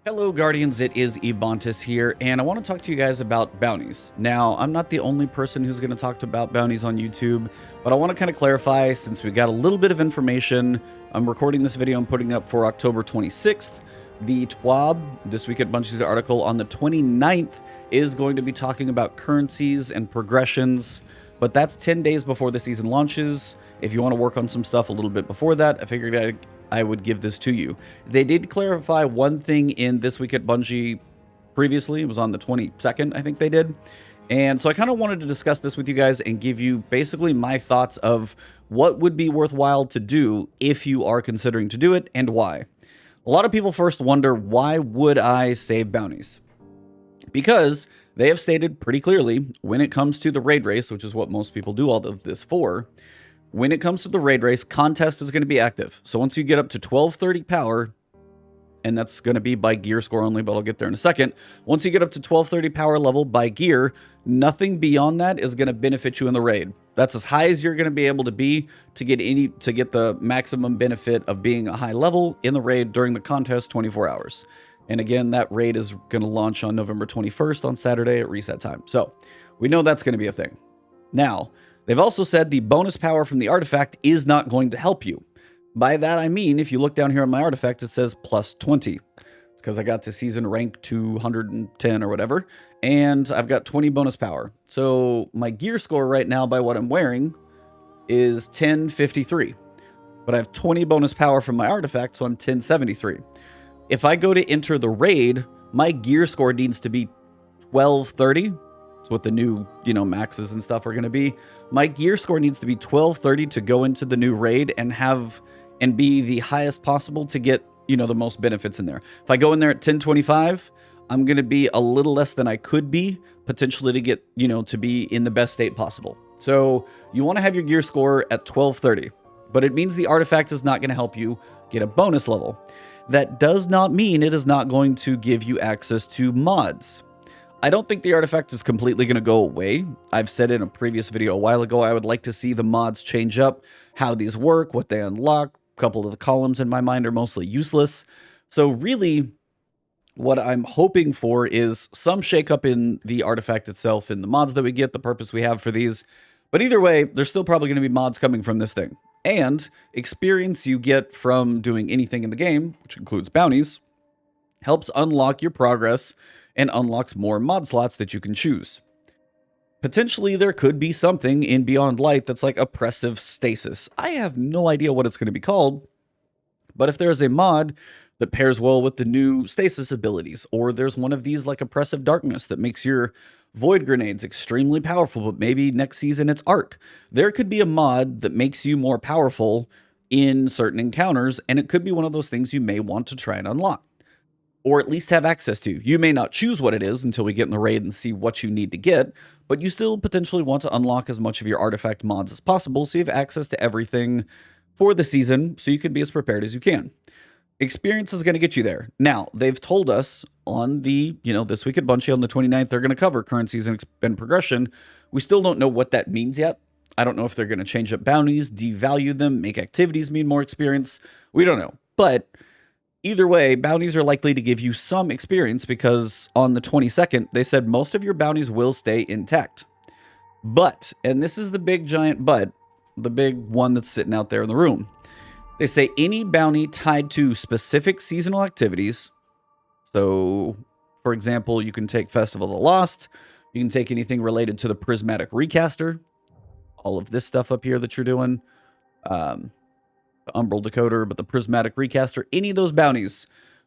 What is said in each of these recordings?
Hello Guardians, it is Ebontis here, and I want to talk to you guys about bounties. Now, I'm not the only person who's going to talk about bounties on YouTube, but I want to kind of clarify since we got a little bit of information. I'm recording this video and putting up for October 26th. The TWAB, This Week at Bunties article on the 29th, is going to be talking about currencies and progressions, but that's 10 days before the season launches. If you want to work on some stuff a little bit before that, I figured I would give this to you. They did clarify one thing in This Week at Bungie previously. It was on the 22nd, I think they did. And so I kind of wanted to discuss this with you guys and give you basically my thoughts of what would be worthwhile to do if you are considering to do it and why. A lot of people first wonder, why would I save bounties? Because they have stated pretty clearly when it comes to the raid race, which is what most people do all of this for, when it comes to the raid race, contest is going to be active. So once you get up to 1230 power, and that's going to be by gear score only, but I'll get there in a second. Once you get up to 1230 power level by gear, nothing beyond that is going to benefit you in the raid. That's as high as you're going to be able to be to get the maximum benefit of being a high level in the raid during the contest 24 hours. And again, that raid is going to launch on November 21st on Saturday at reset time. So we know that's going to be a thing. Now, they've also said the bonus power from the artifact is not going to help you. By that, I mean, if you look down here on my artifact, it says plus 20. It's because I got to season rank 210 or whatever, and I've got 20 bonus power. So my gear score right now by what I'm wearing is 1053. But I have 20 bonus power from my artifact, so I'm 1073. If I go to enter the raid, my gear score needs to be 1230. That's what the new, maxes and stuff are going to be. My gear score needs to be 1230 to go into the new raid and be the highest possible to get, the most benefits in there. If I go in there at 1025, I'm going to be a little less than I could be, potentially to get, to be in the best state possible. So you want to have your gear score at 1230, but it means the artifact is not going to help you get a bonus level. That does not mean it is not going to give you access to mods. I don't think the artifact is completely going to go away. I've said in a previous video a while ago, I would like to see the mods change up, how these work, what they unlock. A couple of the columns in my mind are mostly useless. So really, what I'm hoping for is some shakeup in the artifact itself, in the mods that we get, the purpose we have for these. But either way, there's still probably going to be mods coming from this thing. And experience you get from doing anything in the game, which includes bounties, helps unlock your progress and unlocks more mod slots that you can choose. Potentially, there could be something in Beyond Light that's like oppressive stasis. I have no idea what it's going to be called, but if there's a mod that pairs well with the new stasis abilities, or there's one of these like oppressive darkness that makes your void grenades extremely powerful, but maybe next season it's arc. There could be a mod that makes you more powerful in certain encounters, and it could be one of those things you may want to try and unlock, or at least have access to. You may not choose what it is until we get in the raid and see what you need to get, but you still potentially want to unlock as much of your artifact mods as possible so you have access to everything for the season so you can be as prepared as you can. Experience is going to get you there. Now, they've told us on the, This Week at Bungie on the 29th, they're going to cover currencies and progression. We still don't know what that means yet. I don't know if they're going to change up bounties, devalue them, make activities mean more experience. We don't know. But either way, bounties are likely to give you some experience because on the 22nd, they said most of your bounties will stay intact. But, and this is the big giant but, the big one that's sitting out there in the room. They say any bounty tied to specific seasonal activities. So, for example, you can take Festival of the Lost. You can take anything related to the Prismatic Recaster. All of this stuff up here that you're doing. The Umbral Decoder, but the Prismatic Recaster. Any of those bounties,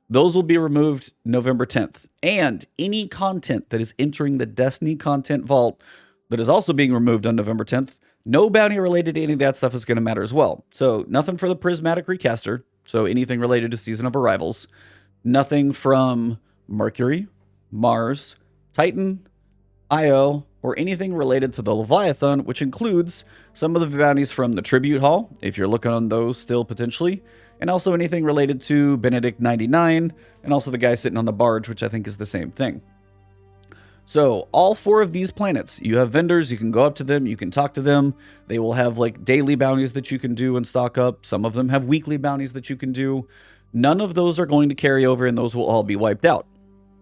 those will be removed November 10th. And any content that is entering the Destiny content vault that is also being removed on November 10th, no bounty related to any of that stuff is going to matter as well. So nothing for the Prismatic Recaster. So anything related to Season of Arrivals. Nothing from Mercury, Mars, Titan, Io, or anything related to the Leviathan, which includes some of the bounties from the Tribute Hall, if you're looking on those still potentially, and also anything related to Benedict 99, and also the guy sitting on the barge, which I think is the same thing. So all 4 of these planets, you have vendors, you can go up to them, you can talk to them. They will have like daily bounties that you can do and stock up. Some of them have weekly bounties that you can do. None of those are going to carry over, and those will all be wiped out.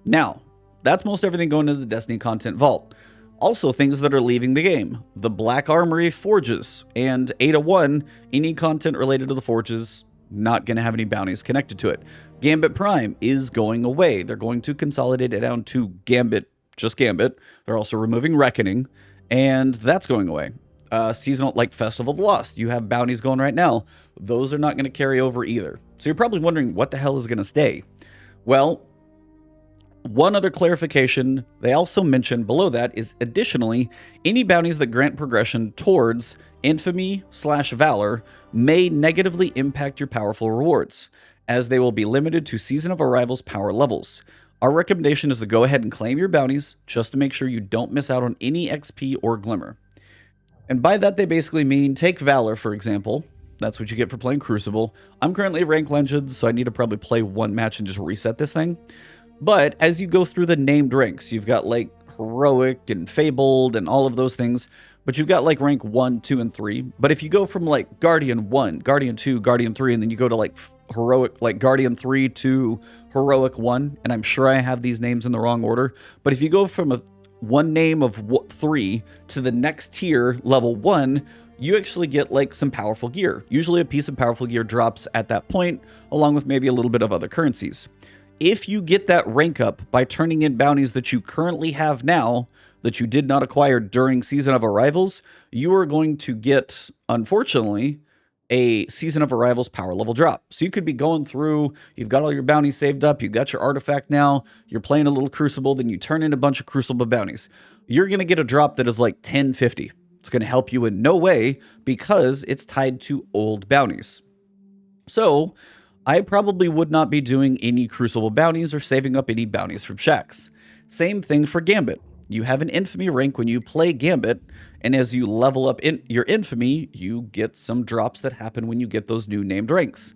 Now, that's most everything going into the Destiny content vault. Also, things that are leaving the game. The Black Armory Forges and Ada 1, any content related to the Forges, not going to have any bounties connected to it. Gambit Prime is going away. They're going to consolidate it down to Gambit, just Gambit. They're also removing Reckoning, and that's going away. Seasonal, like Festival of the Lost, you have bounties going right now. Those are not going to carry over either. So you're probably wondering what the hell is going to stay. Well, one other clarification they also mentioned below that is additionally, any bounties that grant progression towards Infamy/Valor may negatively impact your powerful rewards, as they will be limited to Season of Arrival's power levels. Our recommendation is to go ahead and claim your bounties just to make sure you don't miss out on any XP or Glimmer. And by that, they basically mean, take Valor, for example. That's what you get for playing Crucible. I'm currently rank Legend, so I need to probably play one match and just reset this thing. But as you go through the named ranks, you've got like Heroic and Fabled and all of those things. But you've got like rank 1, 2, and 3. But if you go from like Guardian 1, Guardian 2, Guardian 3, and then you go to like Heroic, like Guardian 3 to Heroic 1, and I'm sure I have these names in the wrong order. But if you go from one name of 3 to the next tier, level 1, you actually get like some powerful gear. Usually a piece of powerful gear drops at that point, along with maybe a little bit of other currencies. If you get that rank up by turning in bounties that you currently have now, that you did not acquire during Season of Arrivals, you are going to get, unfortunately, a Season of Arrivals power level drop. So you could be going through, you've got all your bounties saved up, you've got your artifact now, you're playing a little Crucible, then you turn in a bunch of Crucible bounties. You're going to get a drop that is like 1050. It's going to help you in no way because it's tied to old bounties. So I probably would not be doing any Crucible bounties or saving up any bounties from shacks. Same thing for Gambit. You have an Infamy rank when you play Gambit, and as you level up in your Infamy, you get some drops that happen when you get those new named ranks.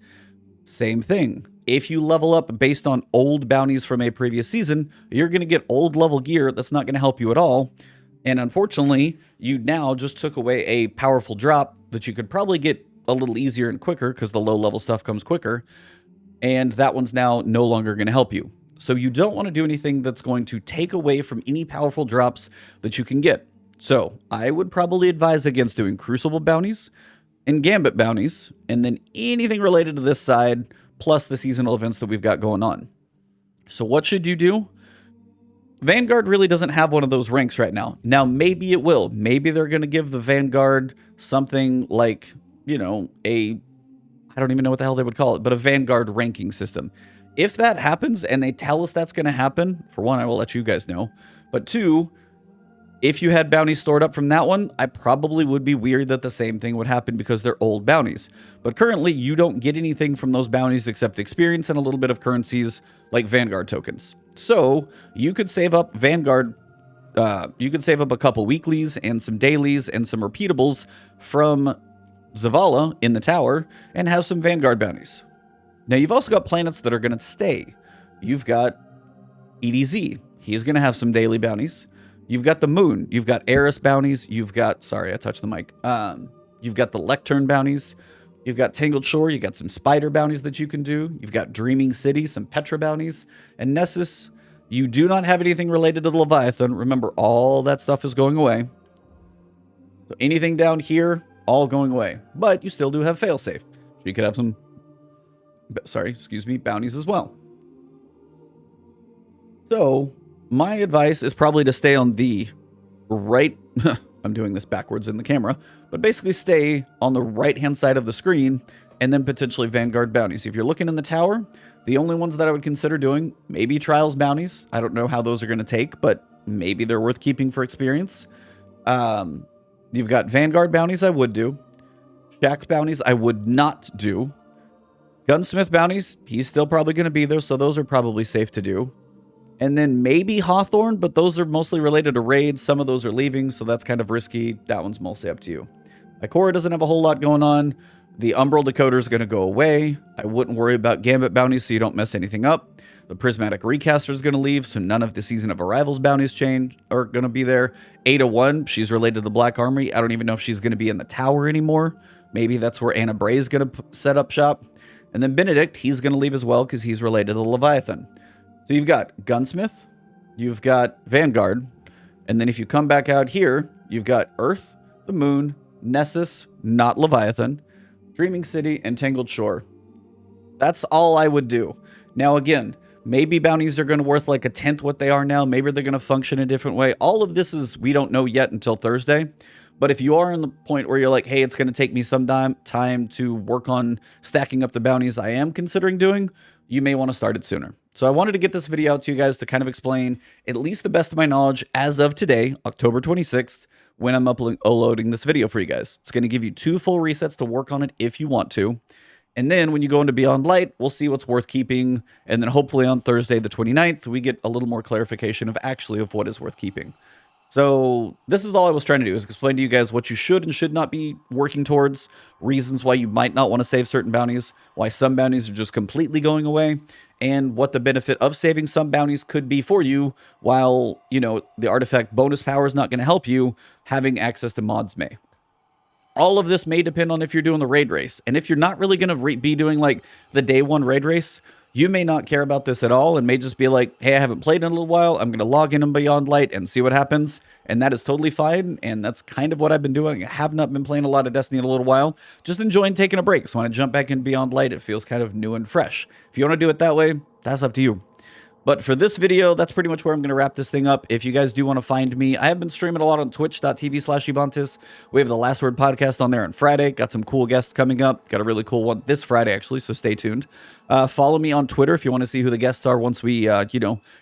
Same thing. If you level up based on old bounties from a previous season, you're going to get old level gear that's not going to help you at all. And unfortunately, you now just took away a powerful drop that you could probably get a little easier and quicker because the low level stuff comes quicker. And that one's now no longer going to help you. So you don't want to do anything that's going to take away from any powerful drops that you can get. So I would probably advise against doing Crucible bounties and Gambit bounties, and then anything related to this side, plus the seasonal events that we've got going on. So what should you do? Vanguard really doesn't have one of those ranks right now. Now, maybe it will. Maybe they're going to give the Vanguard something like, you know, I don't even know what the hell they would call it, but a Vanguard ranking system. If that happens and they tell us that's going to happen, for one, I will let you guys know. But two, if you had bounties stored up from that one, I probably would be weird that the same thing would happen because they're old bounties. But currently, you don't get anything from those bounties except experience and a little bit of currencies like Vanguard tokens. So you could save up Vanguard. You could save up a couple weeklies and some dailies and some repeatables from Zavala in the tower and have some Vanguard bounties. Now, you've also got planets that are going to stay. You've got EDZ. He's going to have some daily bounties. You've got the moon. You've got Eris bounties. You've got, sorry, I touched the mic. You've got the Lectern bounties. You've got Tangled Shore. You got some spider bounties that you can do. You've got Dreaming City, some Petra bounties. And Nessus, you do not have anything related to the Leviathan. Remember, all that stuff is going away. So anything down here, all going away. But you still do have failsafe. So you could have some, bounties as well. So my advice is probably to stay on the right, I'm doing this backwards in the camera, but basically stay on the right-hand side of the screen and then potentially Vanguard bounties. If you're looking in the tower, the only ones that I would consider doing, maybe Trials bounties. I don't know how those are going to take, but maybe they're worth keeping for experience. You've got Vanguard bounties I would do. Shax bounties I would not do. Gunsmith bounties, he's still probably going to be there, so those are probably safe to do. And then maybe Hawthorne, but those are mostly related to raids. Some of those are leaving, so that's kind of risky. That one's mostly up to you. Ikora doesn't have a whole lot going on. The Umbral Decoder is going to go away. I wouldn't worry about Gambit bounties so you don't mess anything up. The Prismatic Recaster is going to leave, so none of the Season of Arrivals bounties are going to be there. Ada 1, she's related to the Black Armory. I don't even know if she's going to be in the tower anymore. Maybe that's where Anna Bray is going to set up shop. And then Benedict, he's going to leave as well because he's related to the Leviathan. So you've got Gunsmith, you've got Vanguard, and then if you come back out here, you've got Earth, the Moon, Nessus, not Leviathan, Dreaming City, and Tangled Shore. That's all I would do. Now again, maybe bounties are going to worth like a tenth what they are now. Maybe they're going to function a different way. All of this is, we don't know yet until Thursday. But if you are in the point where you're like, hey, it's going to take me some time to work on stacking up the bounties I am considering doing, you may want to start it sooner. So I wanted to get this video out to you guys to kind of explain, at least the best of my knowledge, as of today, October 26th, when I'm uploading this video for you guys. It's going to give you 2 full resets to work on it if you want to. And then when you go into Beyond Light, we'll see what's worth keeping. And then hopefully on Thursday the 29th, we get a little more clarification of what is worth keeping. So this is all I was trying to do, is explain to you guys what you should and should not be working towards, reasons why you might not want to save certain bounties, why some bounties are just completely going away, and what the benefit of saving some bounties could be for you, while, you know, the artifact bonus power is not going to help you, having access to mods may. All of this may depend on if you're doing the raid race. And if you're not really going to be doing like the day 1 raid race, you may not care about this at all and may just be like, hey, I haven't played in a little while. I'm going to log in Beyond Light and see what happens. And that is totally fine. And that's kind of what I've been doing. I have not been playing a lot of Destiny in a little while. Just enjoying taking a break. So when I jump back in Beyond Light, it feels kind of new and fresh. If you want to do it that way, that's up to you. But for this video, that's pretty much where I'm going to wrap this thing up. If you guys do want to find me, I have been streaming a lot on twitch.tv/Ebontis. We have the Last Word podcast on there on Friday. Got some cool guests coming up. Got a really cool one this Friday, actually, so stay tuned. Follow me on Twitter if you want to see who the guests are once we,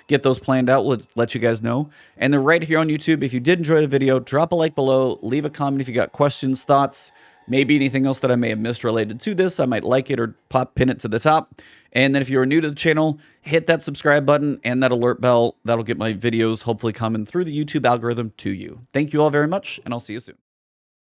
get those planned out. We'll let you guys know. And then right here on YouTube, if you did enjoy the video, drop a like below. Leave a comment if you got questions, thoughts, maybe anything else that I may have missed related to this. I might like it or pin it to the top. And then if you're new to the channel, hit that subscribe button and that alert bell. That'll get my videos hopefully coming through the YouTube algorithm to you. Thank you all very much, and I'll see you soon.